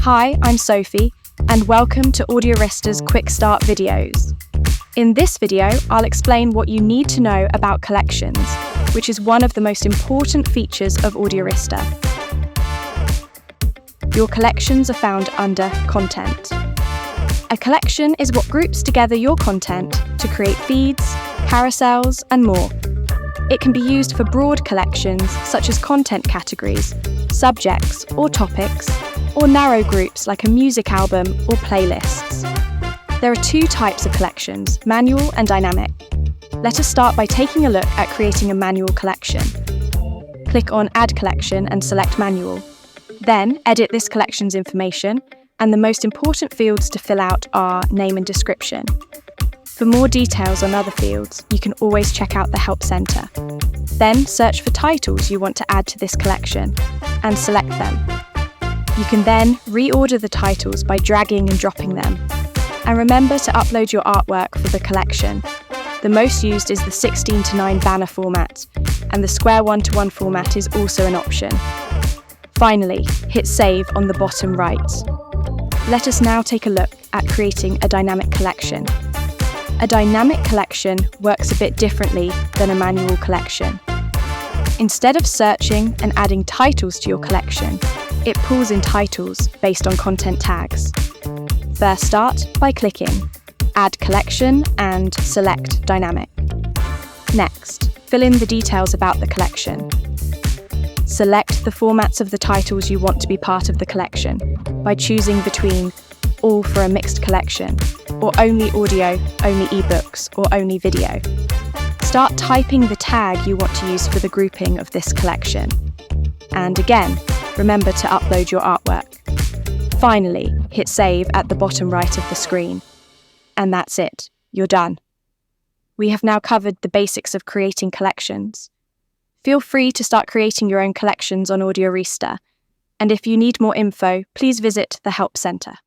Hi, I'm Sophie, and welcome to Audiorista's Quick Start videos. In this video, I'll explain what you need to know about collections, which is one of the most important features of Audiorista. Your collections are found under Content. A collection is what groups together your content to create feeds, carousels, and more. It can be used for broad collections such as content categories, subjects or topics, or narrow groups like a music album or playlists. There are two types of collections, manual and dynamic. Let us start by taking a look at creating a manual collection. Click on Add Collection and select Manual. Then edit this collection's information, and the most important fields to fill out are name and description. For more details on other fields, you can always check out the Help Center. Then search for titles you want to add to this collection and select them. You can then reorder the titles by dragging and dropping them. And remember to upload your artwork for the collection. The most used is the 16:9 banner format, and the square 1:1 format is also an option. Finally, hit Save on the bottom right. Let us now take a look at creating a dynamic collection. A dynamic collection works a bit differently than a manual collection. Instead of searching and adding titles to your collection, it pulls in titles based on content tags. First start by clicking Add Collection and select Dynamic. Next, fill in the details about the collection. Select the formats of the titles you want to be part of the collection by choosing between all for a mixed collection, or only audio, only ebooks, or only video. Start typing the tag you want to use for the grouping of this collection. And again, remember to upload your artwork. Finally, hit Save at the bottom right of the screen. And that's it, you're done. We have now covered the basics of creating collections. Feel free to start creating your own collections on Audiorista. And if you need more info, please visit the Help Center.